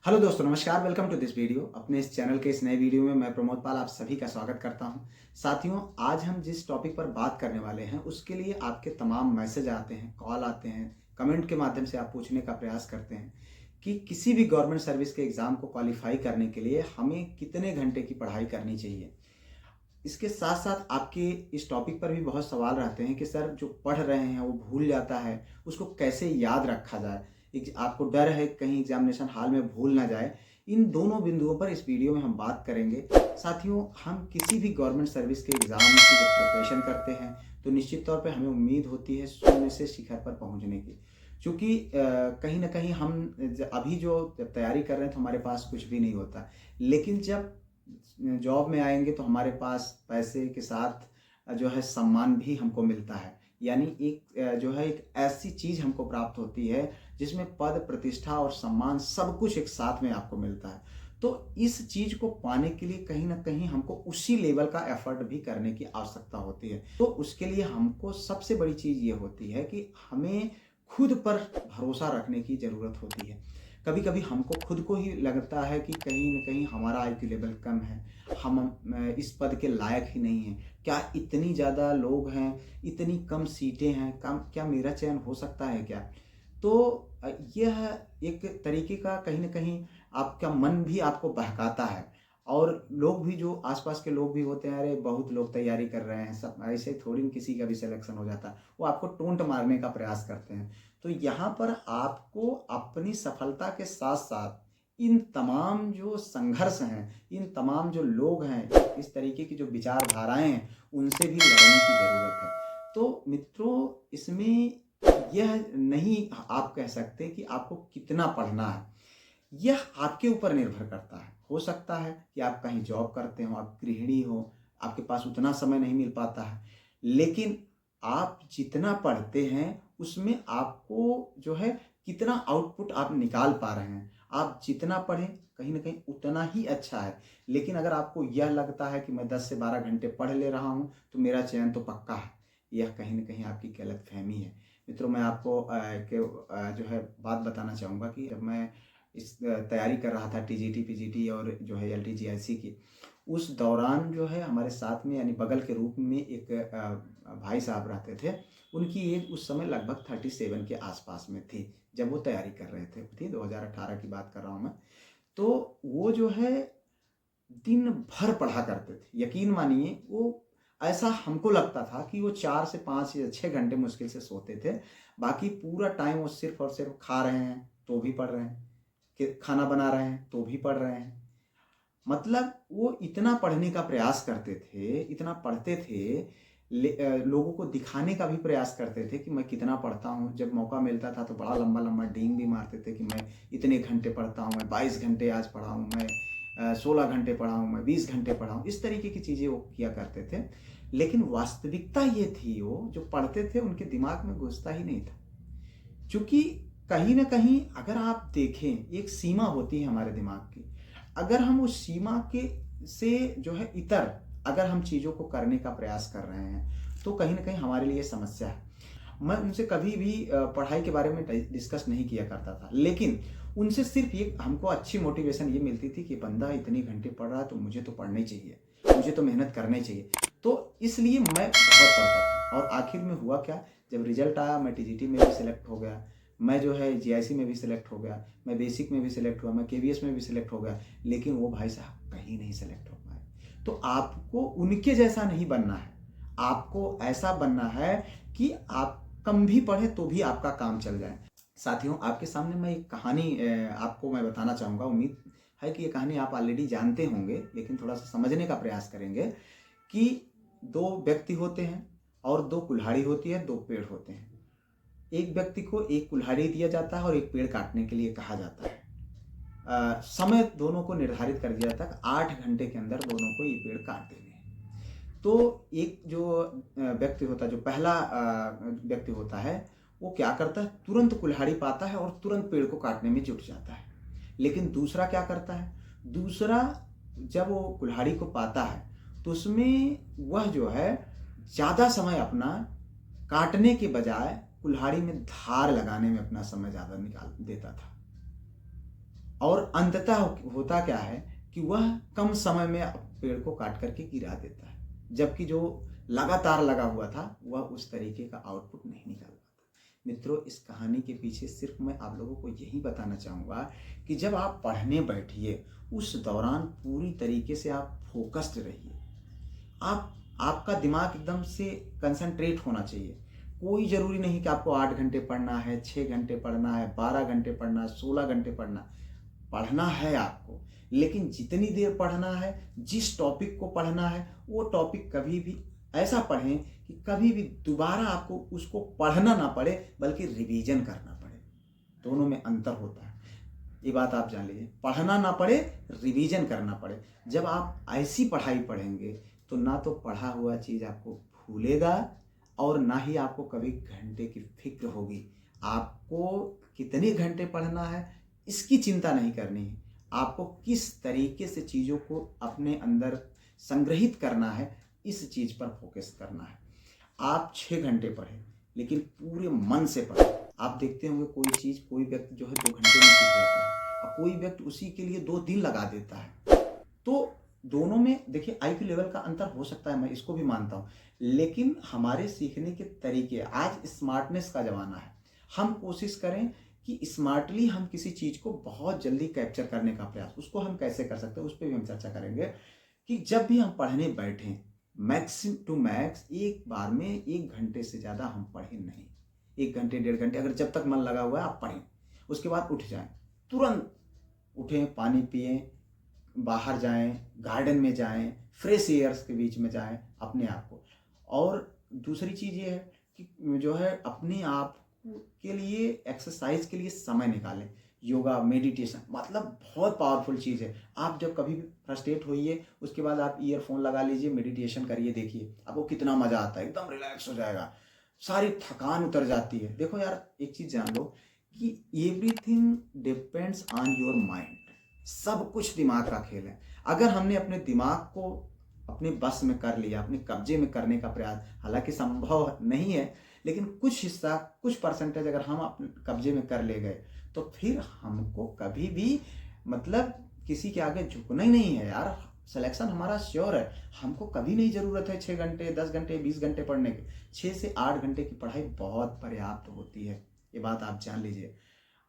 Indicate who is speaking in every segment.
Speaker 1: Hello दोस्तों, नमस्कार। Welcome to this video. अपने इस चैनल के इस नए वीडियो में मैं प्रमोद पाल आप सभी का स्वागत करता हूं। साथियों, आज हम जिस टॉपिक पर बात करने वाले हैं उसके लिए आपके तमाम मैसेज आते हैं, कॉल आते हैं, कमेंट के माध्यम से आप पूछने का प्रयास करते हैं कि किसी भी गवर्नमेंट सर्विस के एग्ज़ाम को क्वालिफाई करने के लिए हमें कितने घंटे की पढ़ाई करनी चाहिए। इसके साथ-साथ आपके इस टॉपिक पर भी बहुत सवाल रहते हैं कि सर, जो पढ़ रहे हैं वो भूल जाता है, उसको कैसे याद रखा जाए? आपको डर है कहीं एग्ज़ामिनेशन हॉल में भूल ना जाए। इन दोनों बिंदुओं पर इस वीडियो में हम बात करेंगे। साथियों, हम किसी भी गवर्नमेंट सर्विस के एग्ज़ाम की जब प्रिपरेशन करते हैं, तो निश्चित तौर पे हमें उम्मीद होती है शून्य से शिखर पर पहुँचने की। चूँकि कहीं न कहीं हम अभी जो जब तैयारी कर रहे हैं तो हमारे पास कुछ भी नहीं होता। लेकिन जब जॉब में आएँगे तो हमारे पास पैसे के साथ जो है सम्मान भी हमको मिलता है। यानी एक जो है एक ऐसी चीज़ हमको प्राप्त होती है जिसमें पद, प्रतिष्ठा और सम्मान सब कुछ एक साथ में आपको मिलता है। तो इस चीज़ को पाने के लिए कहीं न कहीं हमको उसी लेवल का एफ़र्ट भी करने की आवश्यकता होती है। तो उसके लिए हमको सबसे बड़ी चीज़ ये होती है कि हमें खुद पर भरोसा रखने की ज़रूरत होती है। कभी-कभी हमको खुद को ही लगता है कि कहीं न कहीं हमारा आईक्यू लेवल कम है, हम इस पद के लायक ही नहीं हैं। क्या इतनी ज़्यादा लोग हैं, इतनी कम सीटें हैं, कम क्या मेरा चयन हो सकता है क्या? तो यह एक तरीके का कहीं न कहीं आपका मन भी आपको बहकाता है और लोग भी जो आस-पास के लोग भी होते हैं, अरे बहुत लोग तैयारी कर रहे हैं, सब ऐसे थोड़ी न किसी का भी सिलेक्शन हो जाता है। वो आपको टोंट मारने का प्रयास करते हैं। तो यहाँ पर आपको अपनी सफलता के साथ-साथ इन तमाम जो संघर्ष हैं, इन तमाम जो लोग हैं, इस तरीके की जो विचारधाराएँ हैं, उनसे भी लड़ने की ज़रूरत है। तो मित्रों, इसमें यह नहीं आप कह सकते कि आपको कितना पढ़ना है। यह आपके ऊपर निर्भर करता है। हो सकता है कि आप कहीं जॉब करते हो, आप गृहिणी हो, आपके पास उतना समय नहीं मिल पाता है। लेकिन आप जितना पढ़ते हैं, उसमें आपको जो है कितना आउटपुट आप निकाल पा रहे हैं। आप जितना पढ़ें, कहीं न कहीं उतना ही अच्छा है। लेकिन अगर आपको यह लगता है कि मैं 10 से 12 घंटे पढ़ ले रहा हूँ, तो मेरा चयन तो पक्का है। यह कहीं न कहीं आपकी गलतफ़हमी है। मित्रों, मैं आपको जो है बात बताना चाहूँगा कि जब मैं इस तैयारी कर रहा था टीजीटी, पीजीटी और जो है एलटीजीआईसी की, उस दौरान जो है हमारे साथ में यानी बगल के रूम में एक भाई साहब रहते थे। उनकी एज उस समय लगभग 37 के आसपास में थी, जब वो तैयारी कर रहे थे 2018 की बात कर रहा हूँ मैं। तो वो जो है दिन भर पढ़ा करते थे। यकीन मानिए, वो ऐसा हमको लगता था कि वो 4 से 5 या 6 घंटे मुश्किल से सोते थे। बाकी पूरा टाइम वो सिर्फ़ और सिर्फ़ खा रहे हैं, तो भी पढ़ रहे हैं, कि खाना बना रहे हैं, तो भी पढ़ रहे हैं। मतलब वो इतना पढ़ने का प्रयास करते थे, इतना पढ़ते थे, लोगों को दिखाने का भी प्रयास करते थे कि मैं कितना पढ़ता हूँ। जब मौका मिलता था तो बड़ा लंबा-लंबा डींग भी मारते थे कि मैं इतने घंटे पढ़ता हूँ, मैं 22 घंटे आज पढ़ा हूँ, मैं 16 घंटे पढ़ा हूँ, मैं 20 घंटे पढ़ा हूँ। इस तरीके की चीज़ें वो किया करते थे। लेकिन वास्तविकता ये थी, वो जो पढ़ते थे उनके दिमाग में घुसता ही नहीं था। चूँकि कहीं न कहीं अगर आप देखें, एक सीमा होती है हमारे दिमाग की। अगर हम उस सीमा के से जो है इतर अगर हम चीज़ों को करने का प्रयास कर रहे हैं, तो कहीं न कहीं हमारे लिए समस्या है। मैं उनसे कभी भी पढ़ाई के बारे में डिस्कस नहीं किया करता था। लेकिन उनसे सिर्फ़ ये हमको अच्छी मोटिवेशन ये मिलती थी कि बंदा इतने घंटे पढ़ रहा है तो मुझे तो पढ़ना ही चाहिए, मुझे तो मेहनत करना ही चाहिए। तो इसलिए मैं बहुत पढ़ता था और आखिर में हुआ क्या, जब रिज़ल्ट आया मैं टीजीटी में भी सिलेक्ट हो गया। मैं जो है जीआईसी में भी सिलेक्ट हो गया, मैं बेसिक में भी सिलेक्ट हुआ, मैं केवीएस में भी सिलेक्ट हो गया। लेकिन वो भाई साहब कहीं नहीं सिलेक्ट हो पाए। तो आपको उनके जैसा नहीं बनना है। आपको ऐसा बनना है कि आप कम भी पढ़ें तो भी आपका काम चल जाए। साथियों, आपके सामने मैं एक कहानी आपको मैं बताना चाहूँगा। उम्मीद है कि ये कहानी आप ऑलरेडी जानते होंगे, लेकिन थोड़ा-सा समझने का प्रयास करेंगे कि 2 व्यक्ति होते हैं और 2 कुल्हाड़ी होती है, 2 पेड़ होते हैं। एक व्यक्ति को एक कुल्हाड़ी दिया जाता है और एक पेड़ काटने के लिए कहा जाता है। समय दोनों को निर्धारित कर दिया जाता है कि 8 घंटे के अंदर दोनों को ये पेड़ काट देने हैं। तो एक जो व्यक्ति होता है, जो पहला व्यक्ति होता है, वो क्या करता है, तुरंत कुल्हाड़ी पाता है और तुरंत पेड़ को काटने में जुट जाता है। लेकिन दूसरा क्या करता है, दूसरा जब वो कुल्हाड़ी को पाता है, तो उसमें वह जो है ज़्यादा समय अपना काटने के बजाय कुल्हाड़ी में धार लगाने में अपना समय ज़्यादा निकाल देता था। और अंततः होता क्या है कि वह कम समय में पेड़ को काट करके गिरा देता है, जबकि जो लगातार लगा हुआ था वह उस तरीके का आउटपुट नहीं निकाल पाता। मित्रों, इस कहानी के पीछे सिर्फ मैं आप लोगों को यही बताना चाहूँगा कि जब आप पढ़ने बैठिए उस दौरान पूरी तरीके से आप फोकस्ड रहिए। आपका दिमाग एकदम से कंसंट्रेट होना चाहिए। कोई ज़रूरी नहीं कि आपको 8 घंटे पढ़ना है, 6 घंटे पढ़ना है, 12 घंटे पढ़ना है, 16 घंटे पढ़ना है आपको। लेकिन जितनी देर पढ़ना है, जिस टॉपिक को पढ़ना है, वो टॉपिक कभी भी ऐसा पढ़ें कि कभी भी दोबारा आपको उसको पढ़ना ना पड़े, बल्कि रिवीजन करना पड़े। दोनों में अंतर होता है, ये बात आप जान लीजिए। पढ़ना ना पड़े, रिवीजन करना पड़े। जब आप ऐसी पढ़ाई पढ़ेंगे तो ना तो पढ़ा हुआ चीज़ आपको भूलेगा और ना ही आपको कभी घंटे की फिक्र होगी। आपको कितने घंटे पढ़ना है इसकी चिंता नहीं करनी है, आपको किस तरीके से चीज़ों को अपने अंदर संग्रहित करना है, इस चीज़ पर फोकस करना है। आप 6 घंटे पढ़ें, लेकिन पूरे मन से पढ़ें। आप देखते होंगे कोई व्यक्ति जो है 2 घंटे में सीख जाता है और कोई व्यक्ति उसी के लिए 2 दिन लगा देता है। तो दोनों में देखिए आईक्यू लेवल का अंतर हो सकता है, मैं इसको भी मानता हूँ, लेकिन हमारे सीखने के तरीके, आज स्मार्टनेस का ज़माना है। हम कोशिश करें कि स्मार्टली हम किसी चीज़ को बहुत जल्दी कैप्चर करने का प्रयास, उसको हम कैसे कर सकते हैं उस पर भी हम चर्चा करेंगे। कि जब भी हम पढ़ने बैठें, मैक्स टू मैक्स एक बार में 1 घंटे से ज़्यादा हम पढ़ें नहीं। 1 घंटे 1.5 घंटे, अगर जब तक मन लगा हुआ है आप पढ़ें, उसके बाद उठ जाएं, तुरंत उठें, पानी पिएं, बाहर जाएं, गार्डन में जाएं, फ्रेश एयर्स के बीच में जाएं अपने आप को। और दूसरी चीज़ ये है कि जो है अपने आप के लिए एक्सरसाइज के लिए समय निकालें। योगा, मेडिटेशन मतलब बहुत पावरफुल चीज़ है। आप जब कभी भी फ्रस्ट्रेट होइए, उसके बाद आप ईयरफोन लगा लीजिए, मेडिटेशन करिए, देखिए आपको कितना मज़ा आता है, एकदम रिलैक्स हो जाएगा, सारी थकान उतर जाती है। देखो यार, एक चीज़ जान लो कि everything depends on your mind. सब कुछ दिमाग का खेल है। अगर हमने अपने दिमाग को अपने बस में कर लिया, अपने कब्जे में करने का प्रयास, हालांकि संभव नहीं है, लेकिन कुछ हिस्सा, कुछ परसेंटेज अगर हम अपने कब्जे में कर ले गए, तो फिर हमको कभी भी मतलब किसी के आगे झुकना ही नहीं है यार। सिलेक्शन हमारा श्योर है। हमको कभी नहीं ज़रूरत है 6 घंटे, 10 घंटे, 20 घंटे पढ़ने की। 6 से 8 घंटे की पढ़ाई बहुत पर्याप्त होती है, ये बात आप जान लीजिए।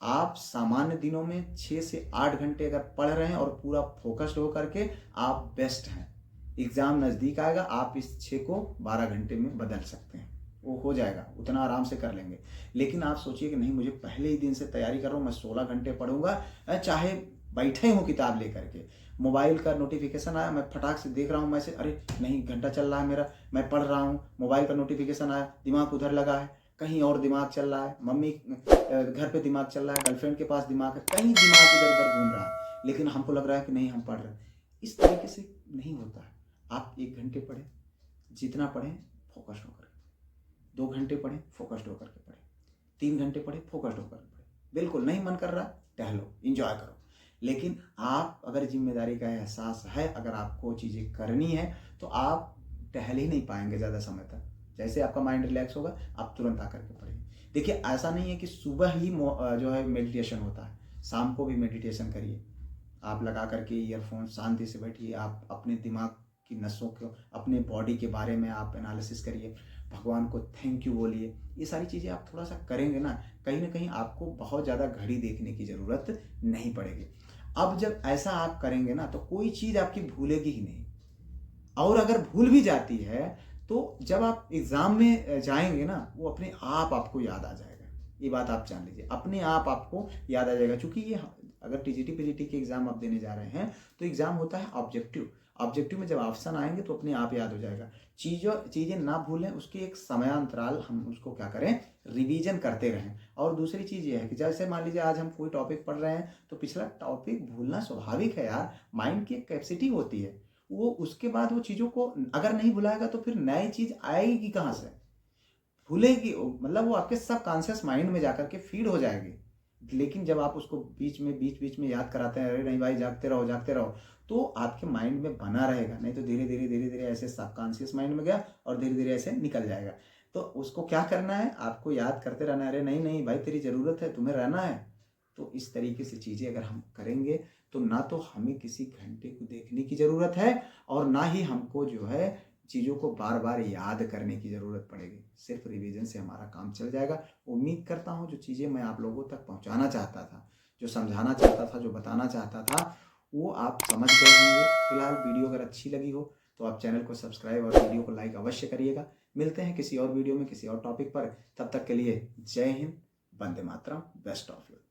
Speaker 1: आप सामान्य दिनों में 6 से 8 घंटे अगर पढ़ रहे हैं और पूरा फोकस्ड होकर के, आप बेस्ट हैं। एग्ज़ाम नज़दीक आएगा, आप इस 6 को 12 घंटे में बदल सकते हैं, वो हो जाएगा, उतना आराम से कर लेंगे। लेकिन आप सोचिए कि नहीं, मुझे पहले ही दिन से तैयारी कर रहा हूँ, मैं 16 घंटे पढ़ूंगा, चाहे बैठे हूँ किताब लेकर के, मोबाइल का नोटिफिकेशन आया, मैं फटाक से देख रहा हूँ मैसेज, अरे नहीं घंटा चल रहा है मेरा, मैं पढ़ रहा हूँ, मोबाइल का नोटिफिकेशन आया, दिमाग उधर लगा है, कहीं और दिमाग चल रहा है, मम्मी घर पे दिमाग चल रहा है, गर्लफ्रेंड के पास दिमाग है, कहीं दिमाग इधर उधर घूम रहा है, लेकिन हमको लग रहा है कि नहीं हम पढ़ रहे हैं। इस तरीके से नहीं होता है। आप 1 घंटे पढ़ें, जितना पढ़ें फोकस्ड होकर, 2 घंटे पढ़ें फोकस्ड होकर के पढ़ें, 3 घंटे पढ़ें फोकस्ड होकर के पढ़ें। बिल्कुल नहीं मन कर रहा, टहलो, इंजॉय करो। लेकिन आप अगर जिम्मेदारी का एहसास है, अगर आपको चीज़ें करनी है, तो आप टहल ही नहीं पाएंगे ज़्यादा समय तक। जैसे आपका माइंड रिलैक्स होगा, आप तुरंत आकर के पढ़िए। देखिए, ऐसा नहीं है कि सुबह ही जो है मेडिटेशन होता है, शाम को भी मेडिटेशन करिए। आप लगा करके ईयरफोन शांति से बैठिए, आप अपने दिमाग की नसों को, अपने बॉडी के बारे में आप एनालिसिस करिए, भगवान को थैंक यू बोलिए। ये सारी चीज़ें आप थोड़ा सा करेंगे ना कहीं आपको बहुत ज़्यादा घड़ी देखने की ज़रूरत नहीं पड़ेगी। अब जब ऐसा आप करेंगे ना, तो कोई चीज़ आपकी भूलेगी ही नहीं, और अगर भूल भी जाती है तो जब आप एग्ज़ाम में जाएंगे ना, वो अपने आप आपको याद आ जाएगा। ये बात आप जान लीजिए, अपने आप आपको याद आ जाएगा। क्योंकि ये अगर टीजीटी पीजीटी के एग्ज़ाम आप देने जा रहे हैं, तो एग्ज़ाम होता है ऑब्जेक्टिव में जब ऑप्शन आएंगे तो अपने आप याद हो जाएगा। चीज़ें ना भूलें, उसके एक समयांतराल हम उसको क्या करें, रिवीजन करते रहें। और दूसरी चीज़ ये है कि जैसे मान लीजिए आज हम कोई टॉपिक पढ़ रहे हैं, तो पिछला टॉपिक भूलना स्वाभाविक है यार, माइंड की एक कैपेसिटी होती है, वो उसके बाद वो चीज़ों को अगर नहीं भुलाएगा तो फिर नई चीज़ आएगी कहाँ से, भूलेगी, मतलब वो आपके सब कॉन्शियस माइंड में जाकर के फीड हो जाएगी। लेकिन जब आप उसको बीच बीच में याद कराते हैं, अरे नहीं भाई जागते रहो, तो आपके माइंड में बना रहेगा। नहीं तो धीरे धीरे ऐसे सबकॉन्शियस माइंड में गया और धीरे धीरे ऐसे निकल जाएगा। तो उसको क्या करना है, आपको याद करते रहना है, अरे नहीं भाई तेरी ज़रूरत है, तुम्हें रहना है, तो इस तरीके से चीज़ें अगर हम करेंगे तो ना तो हमें किसी घंटे को देखने की ज़रूरत है और ना ही हमको जो है चीज़ों को बार बार याद करने की ज़रूरत पड़ेगी। सिर्फ रिवीजन से हमारा काम चल जाएगा। उम्मीद करता हूँ जो चीज़ें मैं आप लोगों तक पहुँचाना चाहता था, जो समझाना चाहता था, जो बताना चाहता था, वो आप समझ गए होंगे। फिलहाल वीडियो अगर अच्छी लगी हो तो आप चैनल को सब्सक्राइब और वीडियो को लाइक अवश्य करिएगा। मिलते हैं किसी और वीडियो में किसी और टॉपिक पर। तब तक के लिए जय Hind, Vande Mataram, best of luck.